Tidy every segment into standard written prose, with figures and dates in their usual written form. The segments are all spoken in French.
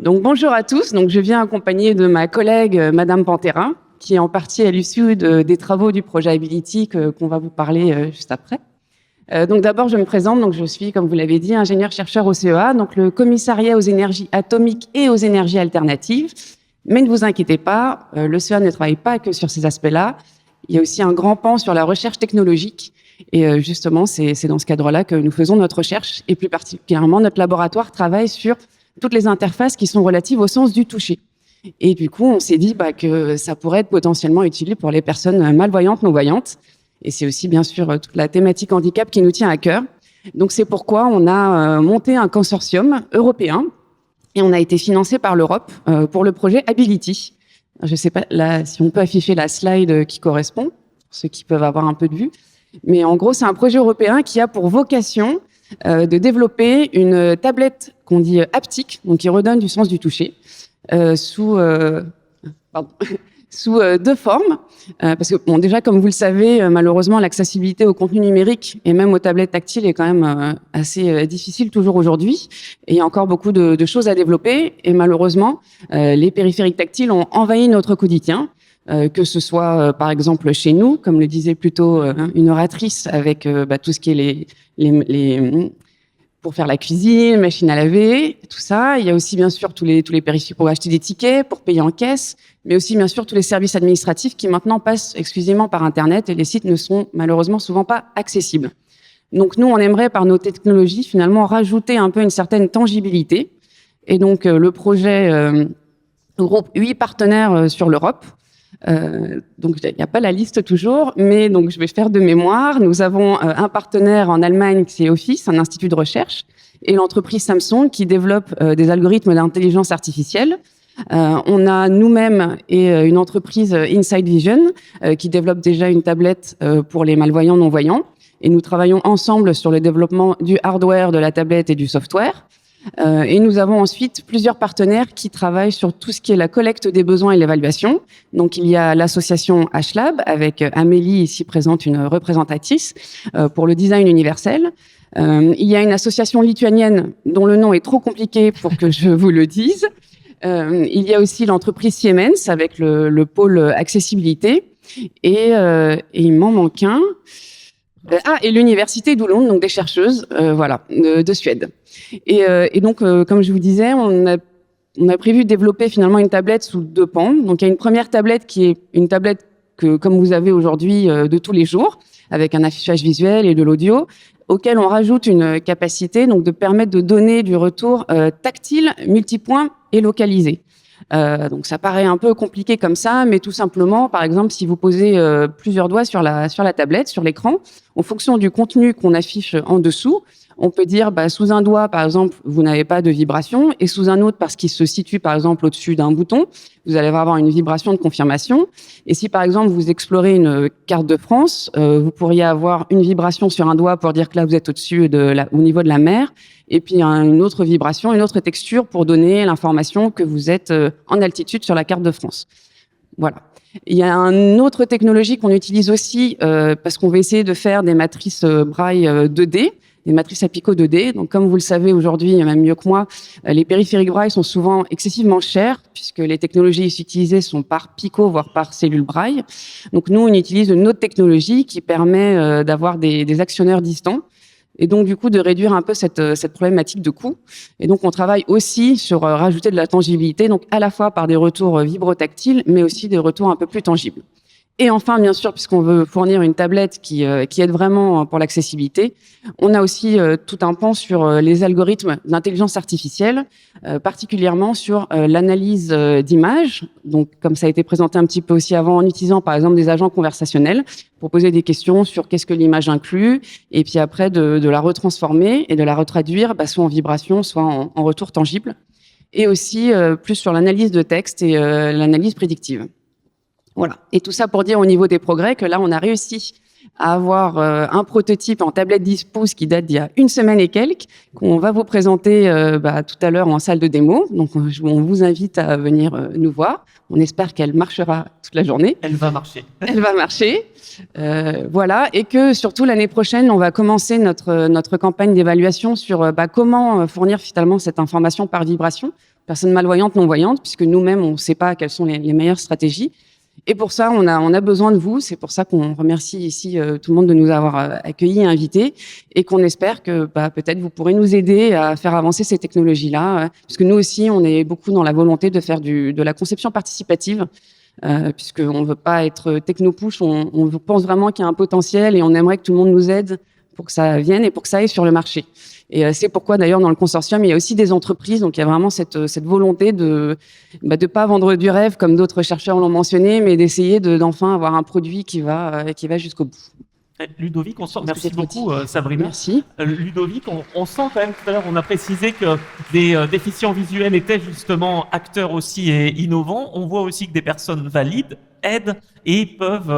Donc bonjour à tous, donc je viens accompagnée de ma collègue Madame Pantera, qui est en partie à l'issue des travaux du projet Ability qu'on va vous parler juste après. Donc d'abord je me présente, donc je suis, comme vous l'avez dit, ingénieur-chercheur au CEA, donc le commissariat aux énergies atomiques et aux énergies alternatives. Mais ne vous inquiétez pas, le CEA ne travaille pas que sur ces aspects-là. Il y a aussi un grand pan sur la recherche technologique. Et justement, c'est dans ce cadre-là que nous faisons notre recherche. Et plus particulièrement, notre laboratoire travaille sur toutes les interfaces qui sont relatives au sens du toucher. Et du coup, on s'est dit que ça pourrait être potentiellement utile pour les personnes malvoyantes, non-voyantes. Et c'est aussi, bien sûr, toute la thématique handicap qui nous tient à cœur. Donc, c'est pourquoi on a monté un consortium européen et on a été financé par l'Europe pour le projet Ability. Je ne sais pas là, si on peut afficher la slide qui correspond, pour ceux qui peuvent avoir un peu de vue. Mais en gros, c'est un projet européen qui a pour vocation de développer une tablette qu'on dit haptique, donc qui redonne du sens du toucher, sous deux formes. Parce que, bon, déjà, comme vous le savez, malheureusement, l'accessibilité au contenu numérique et même aux tablettes tactiles est quand même assez difficile toujours aujourd'hui. Et il y a encore beaucoup de choses à développer. Et malheureusement, les périphériques tactiles ont envahi notre quotidien. Que ce soit par exemple chez nous, comme le disait plutôt une oratrice, avec tout ce qui est les pour faire la cuisine, machine à laver, tout ça. Il y a aussi bien sûr tous les périphériques pour acheter des tickets, pour payer en caisse, mais aussi bien sûr tous les services administratifs qui maintenant passent exclusivement par Internet et les sites ne sont malheureusement souvent pas accessibles. Donc nous, on aimerait par nos technologies finalement rajouter un peu une certaine tangibilité. Et donc le projet regroupe 8 partenaires sur l'Europe. Donc il n'y a pas la liste toujours, mais donc je vais faire de mémoire. Nous avons un partenaire en Allemagne qui est Office, un institut de recherche, et l'entreprise Samsung qui développe des algorithmes d'intelligence artificielle. On a nous-mêmes et une entreprise Inside Vision qui développe déjà une tablette pour les malvoyants non-voyants. Et nous travaillons ensemble sur le développement du hardware de la tablette et du software. Et nous avons ensuite plusieurs partenaires qui travaillent sur tout ce qui est la collecte des besoins et l'évaluation. Donc, il y a l'association HLab, avec Amélie, ici présente, une représentatrice, pour le design universel. Il y a une association lituanienne dont le nom est trop compliqué pour que je vous le dise. Il y a aussi l'entreprise Siemens, avec le pôle accessibilité. Et il m'en manque un. Et l'université d'Oulon, donc des chercheuses, de Suède. Et donc, comme je vous disais, on a prévu de développer finalement une tablette sous 2 pans. Donc, il y a une première tablette qui est une tablette que, comme vous avez aujourd'hui, de tous les jours, avec un affichage visuel et de l'audio, auquel on rajoute une capacité donc de permettre de donner du retour tactile, multipoint et localisé. Donc ça paraît un peu compliqué comme ça, mais tout simplement, par exemple, si vous posez plusieurs doigts sur la tablette, sur l'écran, en fonction du contenu qu'on affiche en dessous, on peut dire sous un doigt, par exemple, vous n'avez pas de vibration, et sous un autre, parce qu'il se situe, par exemple, au-dessus d'un bouton, vous allez avoir une vibration de confirmation. Et si, par exemple, vous explorez une carte de France, vous pourriez avoir une vibration sur un doigt pour dire que là, vous êtes au-dessus au niveau de la mer, et puis une autre vibration, une autre texture pour donner l'information que vous êtes en altitude sur la carte de France. Voilà. Il y a une autre technologie qu'on utilise aussi parce qu'on va essayer de faire des matrices braille 2D, des matrices à picot 2D. Donc, comme vous le savez aujourd'hui, même mieux que moi, les périphériques braille sont souvent excessivement chers puisque les technologies utilisées sont par picot, voire par cellule braille. Donc, nous, on utilise une autre technologie qui permet d'avoir des actionneurs distants. Et donc, du coup, de réduire un peu cette problématique de coût. Et donc, on travaille aussi sur rajouter de la tangibilité, donc à la fois par des retours vibrotactiles, mais aussi des retours un peu plus tangibles. Et enfin, bien sûr, puisqu'on veut fournir une tablette qui aide vraiment pour l'accessibilité, on a aussi tout un pan sur les algorithmes d'intelligence artificielle, particulièrement sur l'analyse d'images. Donc, comme ça a été présenté un petit peu aussi avant, en utilisant par exemple des agents conversationnels pour poser des questions sur qu'est-ce que l'image inclut, et puis après de la retransformer et de la retraduire, soit en vibration, soit en retour tangible. Et aussi plus sur l'analyse de texte et l'analyse prédictive. Voilà. Et tout ça pour dire au niveau des progrès que là, on a réussi à avoir un prototype en tablette 10 pouces qui date d'il y a une semaine et quelques, qu'on va vous présenter tout à l'heure en salle de démo. Donc, on vous invite à venir nous voir. On espère qu'elle marchera toute la journée. Elle va marcher. Elle va marcher. Voilà. Et que surtout, l'année prochaine, on va commencer notre campagne d'évaluation sur comment fournir finalement cette information par vibration. Personnes malvoyantes, non-voyantes, puisque nous-mêmes, on ne sait pas quelles sont les meilleures stratégies. Et pour ça, on a besoin de vous. C'est pour ça qu'on remercie ici tout le monde de nous avoir accueillis et invités, et qu'on espère que peut-être vous pourrez nous aider à faire avancer ces technologies-là, parce que nous aussi, on est beaucoup dans la volonté de faire de la conception participative, puisqu'on ne veut pas être techno-push, on pense vraiment qu'il y a un potentiel et on aimerait que tout le monde nous aide pour que ça vienne et pour que ça aille sur le marché. Et c'est pourquoi, d'ailleurs, dans le consortium, il y a aussi des entreprises. Donc, il y a vraiment cette volonté de pas vendre du rêve, comme d'autres chercheurs l'ont mentionné, mais d'essayer d'enfin avoir un produit qui va jusqu'au bout. Ludovic, merci beaucoup, Sabrina. Merci. Ludovic, on sent quand même, tout à l'heure, on a précisé que des déficients visuels étaient justement acteurs aussi et innovants. On voit aussi que des personnes valides aident et peuvent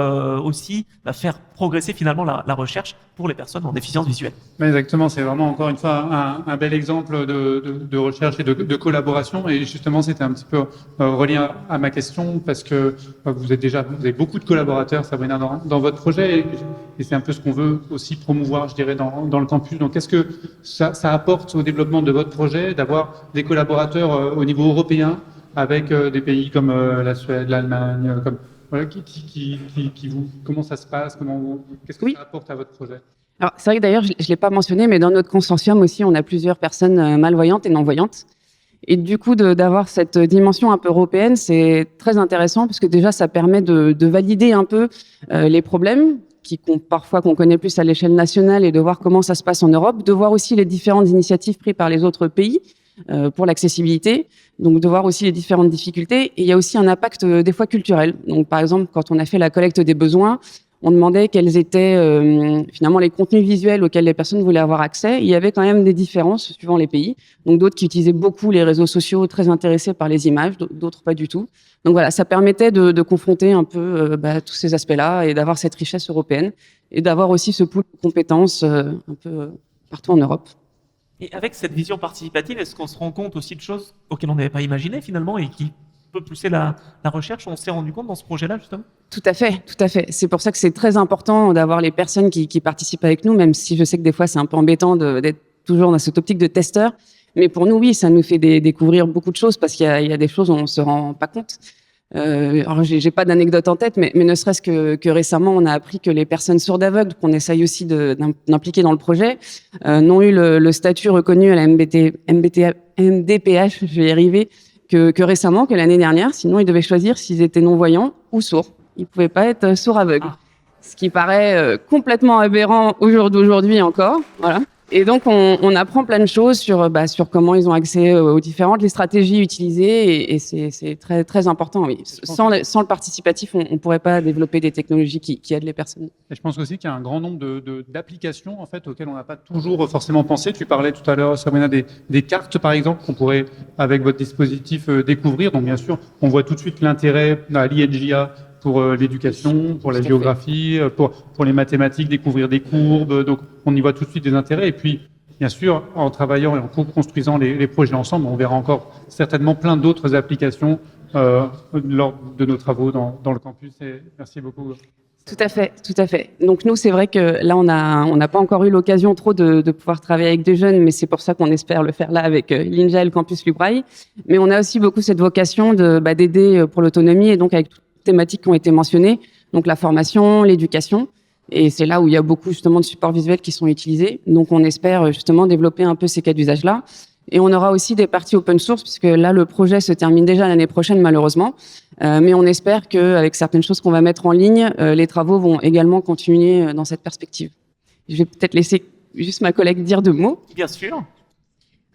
aussi faire progresser finalement la recherche pour les personnes en déficience visuelle. Exactement, c'est vraiment encore une fois un bel exemple de recherche et de collaboration. Et justement, c'était un petit peu relié à ma question parce que vous avez beaucoup de collaborateurs, Sabrina, dans votre projet, et c'est un peu ce qu'on veut aussi promouvoir, je dirais, dans le campus. Donc, est-ce que ça apporte au développement de votre projet d'avoir des collaborateurs au niveau européen avec des pays comme la Suède, l'Allemagne, comme voilà, comment ça se passe, qu'est-ce que ça apporte à votre projet? Alors, c'est vrai que d'ailleurs, je ne l'ai pas mentionné, mais dans notre consortium aussi, on a plusieurs personnes malvoyantes et non-voyantes. Et du coup, d'avoir cette dimension un peu européenne, c'est très intéressant parce que déjà, ça permet de valider un peu les problèmes parfois qu'on connaît plus à l'échelle nationale et de voir comment ça se passe en Europe, de voir aussi les différentes initiatives prises par les autres pays pour l'accessibilité, donc de voir aussi les différentes difficultés. Et il y a aussi un impact des fois culturel. Donc, par exemple, quand on a fait la collecte des besoins, on demandait quels étaient finalement les contenus visuels auxquels les personnes voulaient avoir accès. Il y avait quand même des différences suivant les pays. Donc d'autres qui utilisaient beaucoup les réseaux sociaux, très intéressés par les images, d'autres pas du tout. Donc voilà, ça permettait de confronter un peu tous ces aspects-là et d'avoir cette richesse européenne et d'avoir aussi ce pool de compétences un peu partout en Europe. Et avec cette vision participative, est-ce qu'on se rend compte aussi de choses auxquelles on n'avait pas imaginé finalement et qui peut pousser la recherche? On s'est rendu compte dans ce projet-là, justement? Tout à fait, tout à fait. C'est pour ça que c'est très important d'avoir les personnes qui participent avec nous, même si je sais que des fois c'est un peu embêtant d'être toujours dans cette optique de testeur. Mais pour nous, oui, ça nous fait découvrir beaucoup de choses parce qu'il y a des choses où on se rend pas compte. Alors, j'ai pas d'anecdote en tête, mais ne serait-ce que récemment, on a appris que les personnes sourdes aveugles, qu'on essaye aussi d'impliquer dans le projet, n'ont eu le statut reconnu à la MDPH, je vais y arriver, que récemment, que l'année dernière. Sinon, ils devaient choisir s'ils étaient non-voyants ou sourds. Ils ne pouvaient pas être sourds-aveugles. Ce qui paraît complètement aberrant au jour d'aujourd'hui encore. Voilà. Et donc, on apprend plein de choses sur comment ils ont accès aux les stratégies utilisées. Et c'est très, très important. Oui. Sans le participatif, on ne pourrait pas développer des technologies qui aident les personnes. Et je pense aussi qu'il y a un grand nombre d'applications en fait, auxquelles on n'a pas toujours forcément pensé. Tu parlais tout à l'heure, Sabrina, des cartes, par exemple, qu'on pourrait, avec votre dispositif, découvrir. Donc, bien sûr, on voit tout de suite l'intérêt à l'INJA pour l'éducation, pour la géographie, pour les mathématiques, découvrir des courbes. Donc, on y voit tout de suite des intérêts. Et puis, bien sûr, en travaillant et en co-construisant les projets ensemble, on verra encore certainement plein d'autres applications lors de nos travaux dans le campus. Et merci beaucoup. Tout à fait, tout à fait. Donc nous, c'est vrai que là, on n'a pas encore eu l'occasion trop de pouvoir travailler avec des jeunes, mais c'est pour ça qu'on espère le faire là avec l'INJA et le campus Lubrail. Mais on a aussi beaucoup cette vocation d'aider pour l'autonomie et donc avec toutes les thématiques qui ont été mentionnées, donc la formation, l'éducation. Et c'est là où il y a beaucoup justement de supports visuels qui sont utilisés. Donc on espère justement développer un peu ces cas d'usage-là. Et on aura aussi des parties open source, puisque là, le projet se termine déjà l'année prochaine, malheureusement. Mais on espère qu'avec certaines choses qu'on va mettre en ligne, les travaux vont également continuer dans cette perspective. Je vais peut-être laisser juste ma collègue dire deux mots. Bien sûr.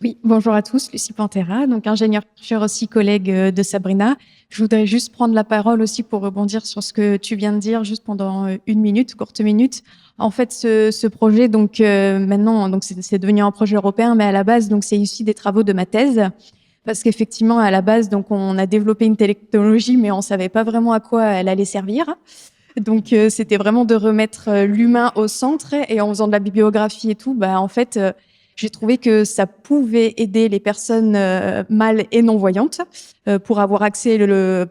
Oui, bonjour à tous, Lucie Pantera, donc ingénieure aussi collègue de Sabrina. Je voudrais juste prendre la parole aussi pour rebondir sur ce que tu viens de dire juste pendant une minute, courte minute. En fait, ce projet, donc maintenant, donc c'est devenu un projet européen, mais à la base, donc c'est issu des travaux de ma thèse, parce qu'effectivement, à la base, donc on a développé une technologie, mais on savait pas vraiment à quoi elle allait servir. Donc, c'était vraiment de remettre l'humain au centre. Et en faisant de la bibliographie et tout, en fait, j'ai trouvé que ça pouvait aider les personnes mal et non-voyantes pour avoir accès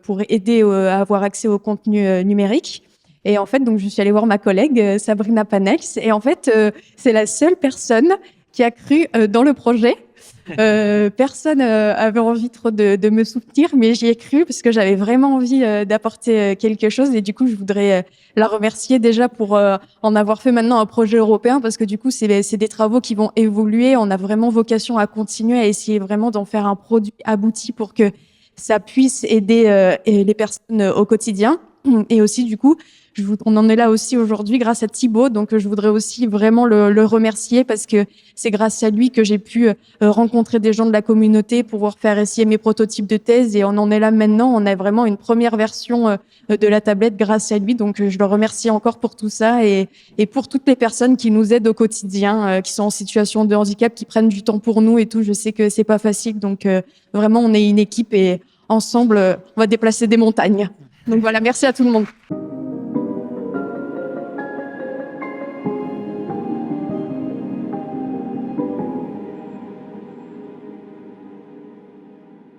pour aider à avoir accès au contenu numérique. Et en fait, donc, je suis allée voir ma collègue Sabrina Panels. Et en fait, c'est la seule personne qui a cru dans le projet. Personne avait envie trop de me soutenir, mais j'y ai cru parce que j'avais vraiment envie d'apporter quelque chose. Et du coup, je voudrais la remercier déjà pour en avoir fait maintenant un projet européen, parce que du coup, c'est des travaux qui vont évoluer. On a vraiment vocation à continuer à essayer vraiment d'en faire un produit abouti pour que ça puisse aider les personnes au quotidien. Et aussi, du coup, on en est là aussi aujourd'hui grâce à Thibaut. Donc, je voudrais aussi vraiment le remercier, parce que c'est grâce à lui que j'ai pu rencontrer des gens de la communauté pour pouvoir faire essayer mes prototypes de thèse. Et on en est là maintenant. On a vraiment une première version de la tablette grâce à lui. Donc, je le remercie encore pour tout ça, et pour toutes les personnes qui nous aident au quotidien, qui sont en situation de handicap, qui prennent du temps pour nous et tout. Je sais que c'est pas facile. Donc, vraiment, on est une équipe, et ensemble, on va déplacer des montagnes. Donc voilà, merci à tout le monde.